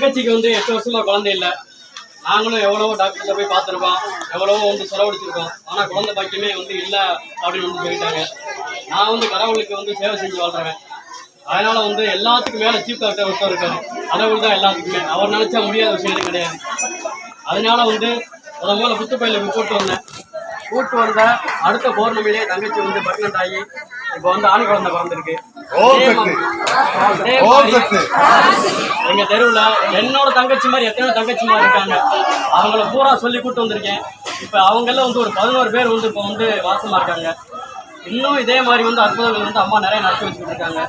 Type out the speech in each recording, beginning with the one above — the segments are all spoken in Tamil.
தங்கச்சிக்கு வந்து 8 வருஷமா குழந்தை இல்லை. நாங்களும் எவ்வளவோ டாக்டர்கிட்ட போய் பார்த்துருக்கோம், எவ்வளவோ வந்து செலவழிச்சிருக்கோம். ஆனால் குழந்தை பாக்கியமே வந்து இல்லை அப்படின்னு வந்து சொல்லிட்டாங்க. நான் வந்து கடவுளுக்கு வந்து சேவை செஞ்சு வாழ்றேன். அதனால வந்து எல்லாத்துக்கும் மேலே சீஃப் டாக்டர் ஒருத்தர் இருக்காரு. கடவுள் தான் எல்லாத்துக்குமே. அவர் நினைச்சா முடியாத விஷயம் கிடையாது. அதனால வந்து முதல்ல புத்துப்பயிலுக்கு கூட்டு வந்த அடுத்த பௌர்ணமியிலே தங்கச்சி வந்து பிரெக்னென்ட் ஆகி இப்போ வந்து ஆண் குழந்தை பிறந்திருக்கு. எங்க தெருவுல என்னோட தங்கச்சி மாதிரி எத்தனை தங்கச்சி மாதிரி இருக்காங்க. அவங்கள பூரா சொல்லி கூட்டு வந்திருக்கேன். இப்ப அவங்கெல்லாம் வந்து ஒரு 11 பேர் வந்து இப்போ வந்து வாசமா இருக்காங்க. இன்னும் இதே மாதிரி வந்து அற்புதங்கள் வந்து அம்மா நிறைய நடத்தி வச்சுக்கிட்டு இருக்காங்க.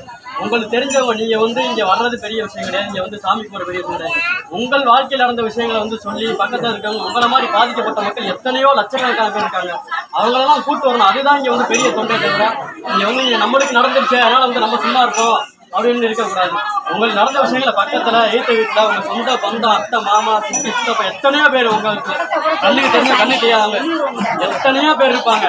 உங்களுக்கு தெரிஞ்சவங்க நீங்க வந்து இங்க வர்றது பெரிய விஷயம் கிடையாது. இங்க வந்து சாமி போற பெரிய விஷயம் கிடையாது. உங்கள் வாழ்க்கையில் நடந்த விஷயங்களை வந்து சொல்லி பக்கத்தில் இருக்கவங்க உங்களை மாதிரி பாதிக்கப்பட்ட மக்கள் எத்தனையோ லட்சக்கணக்கான பேர் இருக்காங்க. அவங்களெல்லாம் கூட்டு வரணும். அதுதான் இங்க வந்து பெரிய தொண்டை தவிர இங்க வந்து நம்மளுக்கு நடந்துருச்சு அதனால வந்து நம்ம சும்மா இருக்கோம் அப்படின்னு இருக்கக்கூடாது. உங்களுக்கு நடந்த விஷயங்களை பக்கத்துல ஏத்த வீட்டுல உங்க சொந்த பந்தம் அத்தை மாமா சித்தி சித்தப்பா எத்தனையோ பேர் உங்களுக்கு கண்ணுக்கு தெரிஞ்ச கண்ணு தெரியாதவங்க எத்தனையோ பேர் இருப்பாங்க.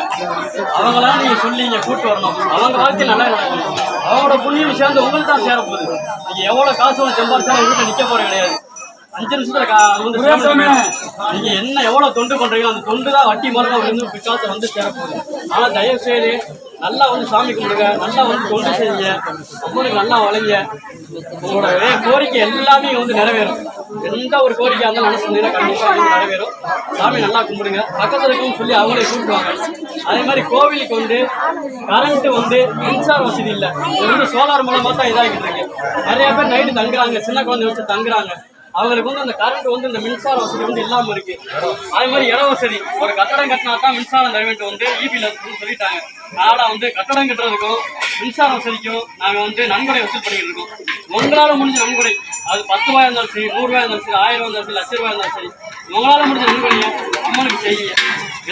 அவங்களாம் நீங்க சொல்லி இங்க கூட்டு வரணும். அவங்க வாழ்க்கை நல்லா நடக்கணும். அவங்களோட புண்ணியம் சேர்ந்து உங்களுக்கு தான் சேரப்போகுது. நீங்க எவ்வளவு காசு சம்பாதிச்சாலும் வீட்டை நிக்க போற கிடையாது. 5 நிமிஷத்துல நீங்க என்ன எவ்வளவு தொண்டு பண்றீங்களோ அந்த தொண்டு தான் வட்டி மரம் வந்து பிற்காலத்தை வந்து சேரப்போகுது. ஆனா தயவு செய்து நல்லா வந்து சாமி கும்பிடுங்க, நல்லா வந்து தொண்டு செய்யுங்க, உங்களுக்கு நல்லா வளைங்க. உங்களோட கோரிக்கை எல்லாமே வந்து நிறைவேறும். எந்த ஒரு கோரிக்கையா இருந்தாலும் மனசு கண்டிப்பா நிறைவேறும். சாமி நல்லா கும்பிடுங்க. பக்கத்துல இருக்குன்னு சொல்லி அவங்களே கூப்பிடுவாங்க. அதே மாதிரி கோவிலுக்கு வந்து கரண்ட் வந்து மின்சார வசதி இல்லை. இது வந்து சோலார் மூலமா தான் இதாகிட்டு இருக்கு. நிறைய பேர் நைட்டு தங்குறாங்க, சின்ன குழந்தை வச்சு தங்குறாங்க. அவங்களுக்கு வந்து அந்த கரண்ட் வந்து இந்த மின்சார வசதி வந்து இல்லாம இருக்கு. அதே மாதிரி இட வசதி ஒரு கட்டடம் கட்டினா தான் மின்சாரம் தருவேன்ட்டு வந்து ஈபில சொல்லிட்டாங்க. அதனால வந்து கட்டடம் கட்டுறதுக்கும் மின்சார வசதிக்கும் நாங்க வந்து நன்கொடை வசூல் பண்ணிட்டு இருக்கோம். உங்களால முடிஞ்ச நன்கொடை அது 10 ரூபாய் இருந்தாலும் சரி, 100 ரூபாய் இருந்தாலும் சரி, 1000 இருந்தாலும் சரி, லட்ச ரூபாய் இருந்தாலும் சரி, உங்களால முடிஞ்ச நன்கொடையை அம்மனுக்கு செய்யுங்க.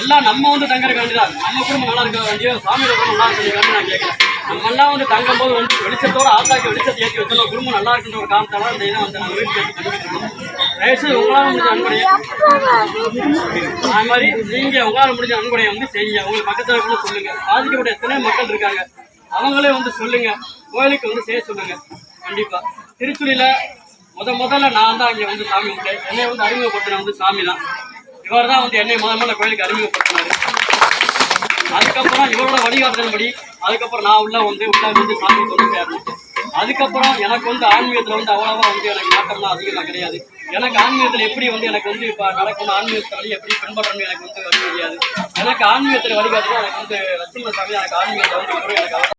எல்லாம் நம்ம வந்து தங்குற வேண்டியதான். நம்ம குடும்பம் நல்லா இருக்க வேண்டிய சாமியோட குடும்பம் நல்லா இருக்க வேண்டிய நான் கேட்கிறேன். நம்ம எல்லாம் வந்து தங்கும் போது வந்து வெளிச்சத்தோட ஆத்தாக்கி வெளிச்சத்தை ஏற்றி வச்சோம். குடும்பம் நல்லா இருக்குன்ற ஒரு காரணத்தால அந்த இதை வந்து நாங்கள் வீட்டு ஏற்றி பண்ணிட்டு இருக்கோம். தயவுசெய்து உங்களால முடிஞ்ச நன்கொடையை அது மாதிரி நீங்க உங்களால முடிஞ்ச நன்கொடையை வந்து செய்யுங்க. உங்களுக்கு பக்கத்துல கூட சொல்லுங்க. பாதிக்கப்பட்ட எத்தனை மக்கள் இருக்காங்க அவங்களே வந்து சொல்லுங்க. கோயிலுக்கு வந்து செய்ய சொல்லுங்க. கண்டிப்பா திருச்சுழியில முதல்ல நான் தான் இங்க வந்து சாமி கும்பிட்டேன். என்னை வந்து அறிமுகப்படுத்தின வந்து சாமி தான். இவர் தான் வந்து என்னை முதல்ல கோயிலுக்கு அறிமுகப்படுத்தினாரு. அதுக்கப்புறம் இவரோட வழிகாட்டுதல்படி அதுக்கப்புறம் நான் உள்ள வந்து சாமி கொண்டு சேரணும். அதுக்கப்புறம் எனக்கு வந்து ஆன்மீகத்தில் வந்து அவ்வளவா வந்து எனக்கு நாட்டம்லாம் அதிகமாக கிடையாது. எனக்கு ஆன்மீகத்தில் எப்படி வந்து எனக்கு வந்து இப்போ நடக்கணும் ஆன்மீகத்தை வழி எப்படி பின்பற்றணும் எனக்கு வந்து வழி தெரியாது. எனக்கு ஆன்மீகத்தில் வழிகாட்டுதான் எனக்கு வந்து லட்சுமண சாமி எனக்கு ஆன்மீகத்தை வந்து எனக்கு